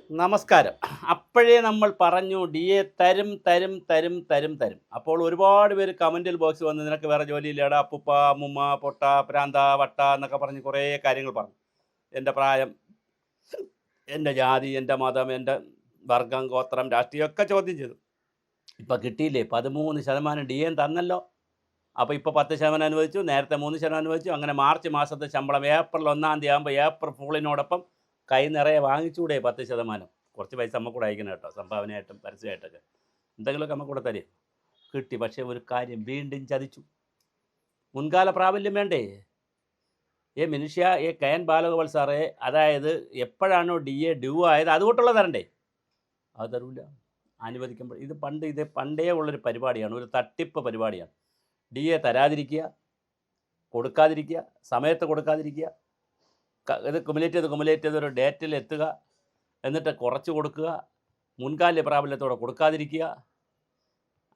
നമസ്കാരം. അപ്പോഴേ നമ്മൾ പറഞ്ഞു DA തരും തരും തരും തരും തരും. അപ്പോൾ ഒരുപാട് പേര് കമൻറ്റിൽ ബോക്സിൽ വന്ന് നിനക്ക് വേറെ ജോലിയില്ലേടാ അപ്പുപ്പ, അമ്മുമ്മ, പൊട്ട, പ്രാന്ത, വട്ട എന്നൊക്കെ പറഞ്ഞ് കുറേ കാര്യങ്ങൾ പറഞ്ഞു. എൻ്റെ പ്രായം, എൻ്റെ ജാതി, എൻ്റെ മതം, എൻ്റെ വർഗം, ഗോത്രം, രാഷ്ട്രീയമൊക്കെ ചോദ്യം ചെയ്തു. ഇപ്പം കിട്ടിയില്ലേ 13% DA തന്നല്ലോ. അപ്പോൾ ഇപ്പോൾ 10% അനുവദിച്ചു, നേരത്തെ 3% അനുവദിച്ചു. അങ്ങനെ മാർച്ച് മാസത്തെ ശമ്പളം ഏപ്രിൽ 1-ാം തീയതി ആകുമ്പോൾ ഏപ്രിൽ ഫൂളിനോടൊപ്പം കൈ നിറയെ വാങ്ങിച്ചൂടെ 10%. കുറച്ച് പൈസ നമുക്ക് കൂടെ അയക്കണം കേട്ടോ, സംഭാവനയായിട്ടും പരസ്യമായിട്ടൊക്കെ എന്തെങ്കിലുമൊക്കെ നമുക്ക് കൂടെ തരും. കിട്ടി. പക്ഷേ ഒരു കാര്യം വീണ്ടും ചതിച്ചു. മുൻകാല പ്രാബല്യം വേണ്ടേ? മനുഷ്യ KN ബാലഗോപാൽ സാറേ, അതായത് എപ്പോഴാണോ DA ഡ്യൂ ആയത് അതുകൊണ്ടുള്ള തരണ്ടേ? അത് തരൂല, അനുവദിക്കുമ്പോൾ. ഇത് പണ്ടേ ഉള്ളൊരു പരിപാടിയാണ്, ഒരു തട്ടിപ്പ് പരിപാടിയാണ്. DA തരാതിരിക്കുക, കൊടുക്കാതിരിക്കുക, സമയത്ത് കൊടുക്കാതിരിക്കുക, ഇത് കുമുലേറ്റ് ചെയ്ത് ഒരു ഡേറ്റിൽ എത്തുക, എന്നിട്ട് കുറച്ച് കൊടുക്കുക, മുൻകാല പ്രാബല്യത്തോടെ കൊടുക്കാതിരിക്കുക.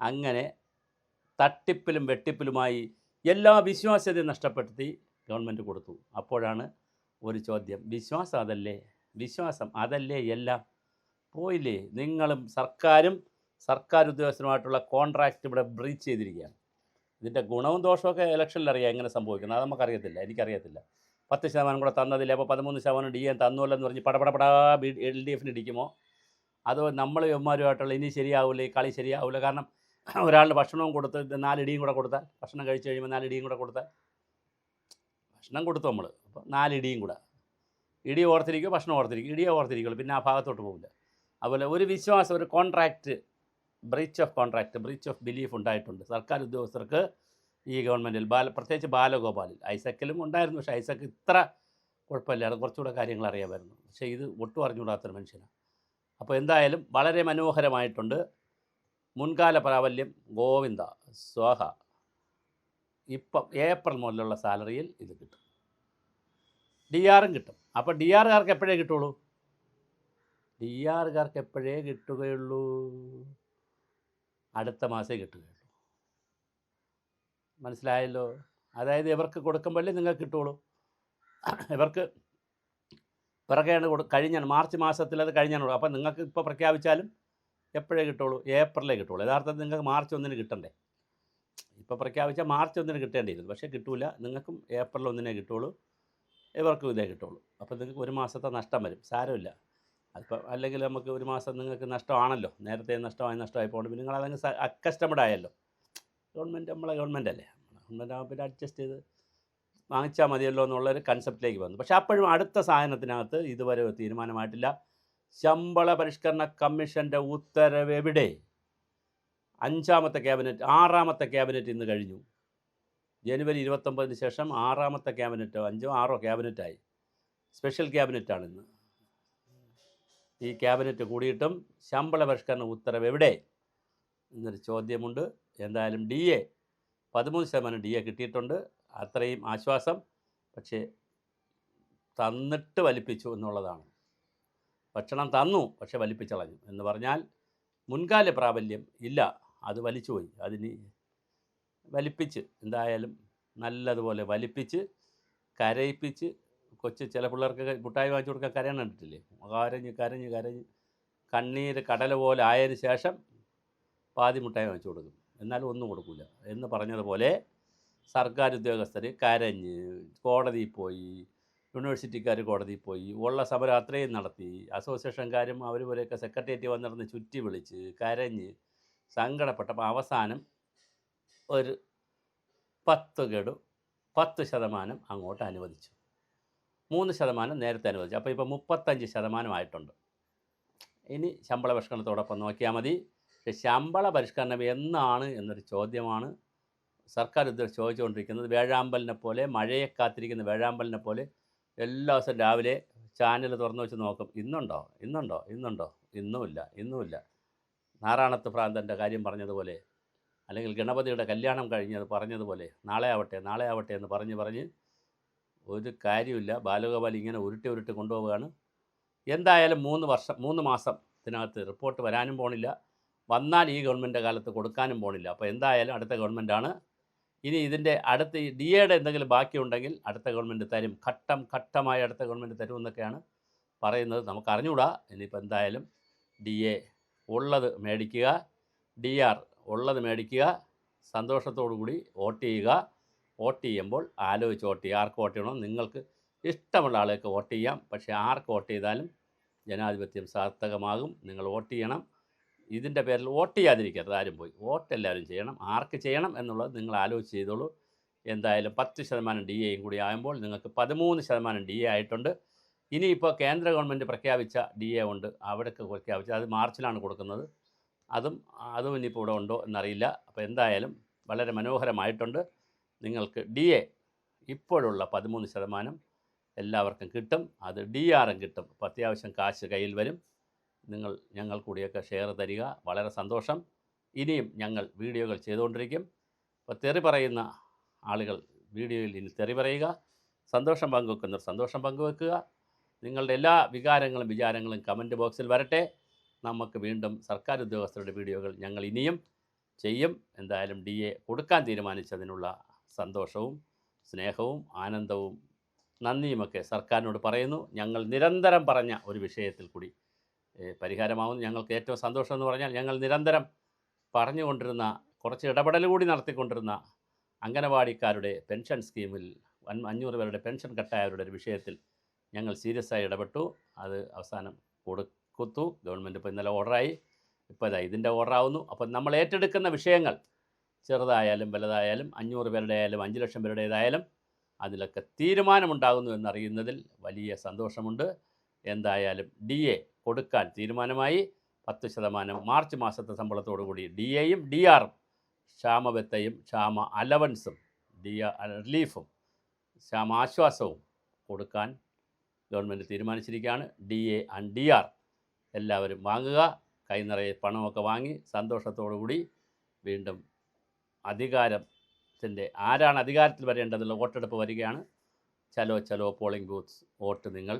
അങ്ങനെ തട്ടിപ്പിലും വെട്ടിപ്പിലുമായി എല്ലാ വിശ്വാസ്യതയും നഷ്ടപ്പെടുത്തി ഗവൺമെൻറ് കൊടുത്തു. അപ്പോഴാണ് ഒരു ചോദ്യം, വിശ്വാസം അതല്ലേ എല്ലാം? പോയില്ലേ? നിങ്ങളും സർക്കാർ ഉദ്യോഗസ്ഥരുമായിട്ടുള്ള കോൺട്രാക്റ്റ് ഇവിടെ ബ്രീച്ച് ചെയ്തിരിക്കുകയാണ്. ഇതിൻ്റെ ഗുണവും ദോഷമൊക്കെ ഇലക്ഷനിൽ അറിയാം എങ്ങനെ സംഭവിക്കുന്നത്, അത് നമുക്കറിയത്തില്ല, എനിക്കറിയത്തില്ല. 10% കൂടെ തന്നതില്ല, അപ്പോൾ 13% DA തന്നുമല്ലെന്ന് പറഞ്ഞ് പടപടപടാ LDFന് ഇടിക്കുമോ? അതോ നമ്മൾ ഇവന്മാരുമായിട്ടുള്ള ഇനി ശരിയാവില്ല, ഈ കളി ശരിയാവില്ല? കാരണം ഒരാളുടെ ഭക്ഷണവും കൊടുത്ത് 4 ഇടിയും കൂടെ കൊടുത്താൽ, ഭക്ഷണം കഴിച്ച് കഴിയുമ്പോൾ 4 ഇടിയും കൂടെ കൊടുത്താൽ, ഭക്ഷണം കൊടുത്തു നമ്മൾ, അപ്പോൾ 4 ഇടിയും കൂടെ, ഇടി ഓർത്തിരിക്കുക, ഭക്ഷണം ഓർത്തിരിക്കും, ഇടിയെ ഓർത്തിരിക്കുള്ളൂ, പിന്നെ ആ ഭാഗത്തോട്ട് പോകില്ല. അതുപോലെ ഒരു വിശ്വാസം, ഒരു കോൺട്രാക്റ്റ്, ബ്രീച്ച് ഓഫ് ബിലീഫ് ഉണ്ടായിട്ടുണ്ട് സർക്കാർ ഉദ്യോഗസ്ഥർക്ക് ഈ ഗവൺമെൻറ്റിൽ. പ്രത്യേകിച്ച് ബാലഗോപാലിൽ. ഐസക്കിലും ഉണ്ടായിരുന്നു, പക്ഷേ ഐസക്ക് ഇത്ര കുഴപ്പമില്ലാതെ കുറച്ചുകൂടെ കാര്യങ്ങൾ അറിയാമായിരുന്നു. പക്ഷേ ഇത് ഒട്ടും അറിഞ്ഞുകൂടാത്തൊരു മനുഷ്യനാണ്. അപ്പോൾ എന്തായാലും വളരെ മനോഹരമായിട്ടുണ്ട്. മുൻകാല പ്രാബല്യം ഗോവിന്ദ സ്വാഹ. ഇപ്പം ഏപ്രിൽ മുതലുള്ള സാലറിയിൽ ഇത് കിട്ടും, DRും കിട്ടും. അപ്പോൾ DRകാർക്ക് എപ്പോഴേ കിട്ടുള്ളൂ? DRകാർക്ക് എപ്പോഴേ കിട്ടുകയുള്ളൂ? അടുത്ത മാസമേ കിട്ടുകയുള്ളൂ. മനസ്സിലായല്ലോ? അതായത് ഇവർക്ക് കൊടുക്കുമ്പോഴേ നിങ്ങൾക്ക് കിട്ടുള്ളൂ. ഇവർക്ക് പിറകെയാണ് കഴിഞ്ഞാണ്, മാർച്ച് മാസത്തിൽ അത് കഴിഞ്ഞാണ്. അപ്പോൾ നിങ്ങൾക്ക് ഇപ്പോൾ പ്രഖ്യാപിച്ചാലും എപ്പോഴേ കിട്ടുള്ളൂ? ഏപ്രിലേ കിട്ടുള്ളൂ. യഥാർത്ഥത്തിൽ നിങ്ങൾക്ക് മാർച്ച് 1-ന് കിട്ടണ്ടേ? ഇപ്പോൾ പ്രഖ്യാപിച്ചാൽ മാർച്ച് 1-ന് കിട്ടേണ്ടിയിരുന്നു, പക്ഷേ കിട്ടൂല. നിങ്ങൾക്കും ഏപ്രിൽ 1-നേ കിട്ടുള്ളൂ, ഇവർക്കും ഇതേ കിട്ടുള്ളൂ. അപ്പോൾ നിങ്ങൾക്ക് ഒരു മാസത്തെ നഷ്ടം വരും. സാരമില്ല. അതിപ്പോൾ അല്ലെങ്കിൽ നമുക്ക് ഒരു മാസം നിങ്ങൾക്ക് നഷ്ടമാണല്ലോ, നേരത്തെ നഷ്ടമായി പോകുന്നത്. പിന്നെ നിങ്ങളതങ്ങ് അക്കസ്റ്റമഡ് ആയല്ലോ. നമ്മളെ ഗവൺമെൻറ് അല്ലേ, ഗവൺമെൻറ് ആകുമ്പോൾ പിന്നെ അഡ്ജസ്റ്റ് ചെയ്ത് വാങ്ങിച്ചാൽ മതിയല്ലോ എന്നുള്ളൊരു കൺസെപ്റ്റിലേക്ക് വന്നു. പക്ഷേ അപ്പോഴും അടുത്ത സാധനത്തിനകത്ത് ഇതുവരെ ഒരു തീരുമാനമായിട്ടില്ല. ശമ്പള പരിഷ്കരണ കമ്മീഷൻ്റെ ഉത്തരവ് എവിടെ? 6ാമത്തെ ക്യാബിനറ്റ് ഇന്ന് കഴിഞ്ഞു. ജനുവരി 29-ന് ശേഷം 6ാമത്തെ ക്യാബിനറ്റോ 5-ഓ 6-ഓ ക്യാബിനറ്റായി. സ്പെഷ്യൽ ക്യാബിനറ്റാണ് ഇന്ന്. ഈ ക്യാബിനറ്റ് കൂടിയിട്ടും ശമ്പള പരിഷ്കരണ ഉത്തരവ് എവിടെ എന്നൊരു ചോദ്യമുണ്ട്. എന്തായാലും 13% DA കിട്ടിയിട്ടുണ്ട്, അത്രയും ആശ്വാസം. പക്ഷേ തന്നിട്ട് വലിപ്പിച്ചു എന്നുള്ളതാണ്. ഭക്ഷണം തന്നു, പക്ഷേ വലിപ്പിച്ചളഞ്ഞു എന്ന് പറഞ്ഞാൽ മുൻകാല പ്രാബല്യം ഇല്ല, അത് വലിച്ചുപോയി. അതിന് വലിപ്പിച്ച് എന്തായാലും നല്ലതുപോലെ വലിപ്പിച്ച് കരയിപ്പിച്ച്, ചില പിള്ളേർക്ക് മുട്ടായി വാങ്ങിച്ചു കൊടുക്കാൻ കരയണം കണ്ടിട്ടില്ലേ? കരഞ്ഞ് കണ്ണീര് കടല പോലെ ആയതിനു ശേഷം പാതി മുട്ടായി വാങ്ങിച്ചു കൊടുക്കും, എന്നാലും ഒന്നും കൊടുക്കില്ല എന്ന് പറഞ്ഞതുപോലെ സർക്കാർ ഉദ്യോഗസ്ഥർ കരഞ്ഞ് കോടതിയിൽ പോയി, യൂണിവേഴ്സിറ്റിക്കാർ കോടതിയിൽ പോയി, ഉള്ള സമരം അത്രയും നടത്തി, അസോസിയേഷൻകാരും അവരൊക്കെ സെക്രട്ടേറിയറ്റ് വന്നിരുന്ന് ചുറ്റി വിളിച്ച് കരഞ്ഞ് സങ്കടപ്പെട്ടപ്പോൾ അവസാനം ഒരു 10% അങ്ങോട്ട് അനുവദിച്ചു. 3% നേരത്തെ അനുവദിച്ചു. അപ്പോൾ ഇപ്പോൾ 35% ആയിട്ടുണ്ട്. ഇനി ശമ്പള പരിഷ്കരണത്തോടൊപ്പം നോക്കിയാൽ മതി. പക്ഷേ ശമ്പള പരിഷ്കരണം എന്നാണ് എന്നൊരു ചോദ്യമാണ് സർക്കാർ ഉദ്യോഗസ്ഥർ ചോദിച്ചുകൊണ്ടിരിക്കുന്നത്. വേഴാമ്പലിനെ പോലെ, മഴയെ കാത്തിരിക്കുന്ന വേഴാമ്പലിനെ പോലെ എല്ലാ ദിവസവും രാവിലെ ചാനൽ തുറന്നു വെച്ച് നോക്കും. ഇന്നുണ്ടോ? ഇന്നുമില്ല. നാറാണത്ത് ഭ്രാന്തൻ്റെ കാര്യം പറഞ്ഞതുപോലെ, അല്ലെങ്കിൽ ഗണപതിയുടെ കല്യാണം പറഞ്ഞതുപോലെ നാളെ ആവട്ടെ എന്ന് പറഞ്ഞ് ഒരു കാര്യമില്ല. ബാലഗോപാൽ ഇങ്ങനെ ഉരുട്ടി കൊണ്ടുപോവുകയാണ്. എന്തായാലും 3 മാസത്തിനകത്ത് റിപ്പോർട്ട് വരാനും പോണില്ല, വന്നാൽ ഈ ഗവൺമെൻറ് കാലത്ത് കൊടുക്കാനും പോണില്ല. അപ്പോൾ എന്തായാലും അടുത്ത ഗവൺമെൻറ്റാണ്. ഇനി ഇതിൻ്റെ അടുത്ത DAയുടെ എന്തെങ്കിലും ബാക്കിയുണ്ടെങ്കിൽ അടുത്ത ഗവൺമെൻറ് തരും, ഘട്ടമായി അടുത്ത ഗവൺമെൻറ് തരുമെന്നൊക്കെയാണ് പറയുന്നത് നമുക്ക് അറിഞ്ഞുകൂടാ. ഇനിയിപ്പോൾ എന്തായാലും DA ഉള്ളത് മേടിക്കുക, DR ഉള്ളത് മേടിക്കുക, സന്തോഷത്തോടു കൂടി വോട്ട് ചെയ്യുക. വോട്ട് ചെയ്യുമ്പോൾ ആലോചിച്ച് വോട്ട് ചെയ്യുക. ആർക്ക് വോട്ട് ചെയ്യണം? നിങ്ങൾക്ക് ഇഷ്ടമുള്ള ആൾക്ക് വോട്ട് ചെയ്യാം. പക്ഷേ ആർക്ക് വോട്ട് ചെയ്താലും ജനാധിപത്യം സാർത്ഥകമാകും. നിങ്ങൾ വോട്ട് ചെയ്യണം. ഇതിൻ്റെ പേരിൽ വോട്ട് ചെയ്യാതിരിക്കരുത് ആരും പോയി. വോട്ട് എല്ലാവരും ചെയ്യണം. ആർക്ക് ചെയ്യണം എന്നുള്ളത് നിങ്ങൾ ആലോചിച്ച് ചെയ്തോളൂ. എന്തായാലും 10% DAയും കൂടി ആകുമ്പോൾ നിങ്ങൾക്ക് 13% DA ആയിട്ടുണ്ട്. ഇനിയിപ്പോൾ കേന്ദ്ര ഗവൺമെൻറ് പ്രഖ്യാപിച്ച DA ഉണ്ട്, അവിടേക്ക് പ്രഖ്യാപിച്ച അത് മാർച്ചിലാണ് കൊടുക്കുന്നത്. അതും ഇനിയിപ്പോൾ ഇവിടെ ഉണ്ടോ എന്നറിയില്ല. അപ്പോൾ എന്തായാലും വളരെ മനോഹരമായിട്ടുണ്ട്. നിങ്ങൾക്ക് DA ഇപ്പോഴുള്ള 13% എല്ലാവർക്കും കിട്ടും. അത് DRും കിട്ടും. അപ്പോൾ അത്യാവശ്യം കാശ് കയ്യിൽ വരും. നിങ്ങൾ ഞങ്ങൾ കൂടിയൊക്കെ ഷെയർ തരിക. വളരെ സന്തോഷം. ഇനിയും ഞങ്ങൾ വീഡിയോകൾ ചെയ്തുകൊണ്ടിരിക്കും. അപ്പോൾ തെറി പറയുന്ന ആളുകൾ വീഡിയോയിൽ ഇനി തെറി പറയുക. സന്തോഷം പങ്കുവെക്കുന്നവർ സന്തോഷം പങ്കുവെക്കുക. നിങ്ങളുടെ എല്ലാ വികാരങ്ങളും വിചാരങ്ങളും കമൻറ്റ് ബോക്സിൽ വരട്ടെ. നമുക്ക് വീണ്ടും സർക്കാർ ഉദ്യോഗസ്ഥരുടെ വീഡിയോകൾ ഞങ്ങൾ ഇനിയും ചെയ്യും. എന്തായാലും DA കൊടുക്കാൻ തീരുമാനിച്ചതിനുള്ള സന്തോഷവും സ്നേഹവും ആനന്ദവും നന്ദിയുമൊക്കെ സർക്കാരിനോട് പറയുന്നു. ഞങ്ങൾ നിരന്തരം പറഞ്ഞ ഒരു വിഷയത്തിൽ കൂടി പരിഹാരമാവുന്നു. ഞങ്ങൾക്ക് ഏറ്റവും സന്തോഷം എന്ന് പറഞ്ഞാൽ ഞങ്ങൾ നിരന്തരം പറഞ്ഞുകൊണ്ടിരുന്ന കുറച്ച് ഇടപെടൽ കൂടി നടത്തിക്കൊണ്ടിരുന്ന അംഗനവാടിക്കാരുടെ പെൻഷൻ സ്കീമിൽ 500 പേരുടെ പെൻഷൻ കട്ടായവരുടെ ഒരു വിഷയത്തിൽ ഞങ്ങൾ സീരിയസ് ആയി ഇടപെട്ടു. അത് അവസാനം കൊടുത്തു. ഗവൺമെൻറ് ഇപ്പോൾ ഇന്നലെ ഓർഡറായി. ഇപ്പോൾ ഇതാ ഇതിൻ്റെ ഓർഡറാവുന്നു. അപ്പം നമ്മൾ ഏറ്റെടുക്കുന്ന വിഷയങ്ങൾ ചെറുതായാലും വലുതായാലും 500 പേരുടെ ആയാലും 5 ലക്ഷം പേരുടേതായാലും അതിലൊക്കെ തീരുമാനമുണ്ടാകുന്നു എന്നറിയുന്നതിൽ വലിയ സന്തോഷമുണ്ട്. എന്തായാലും DA കൊടുക്കാൻ തീരുമാനമായി. 10% മാർച്ച് മാസത്തെ ശമ്പളത്തോടു കൂടി DAയും DRും ക്ഷാമബത്തയും ക്ഷാമ അലവൻസും റിലീഫും ക്ഷാമ ആശ്വാസവും കൊടുക്കാൻ ഗവൺമെൻറ് തീരുമാനിച്ചിരിക്കുകയാണ്. DA ആൻഡ് DR എല്ലാവരും വാങ്ങുക. കൈ നിറയെ പണമൊക്കെ വാങ്ങി സന്തോഷത്തോടു കൂടി വീണ്ടും അധികാരത്തിൻ്റെ ആരാണ് അധികാരത്തിൽ വരേണ്ടതുള്ള വോട്ടെടുപ്പ് വരികയാണ്. ചലോ പോളിംഗ് ബൂത്ത്സ്. വോട്ട് നിങ്ങൾ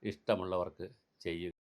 ഇഷ്ടമുള്ളവർക്ക് ചെയ്യുക.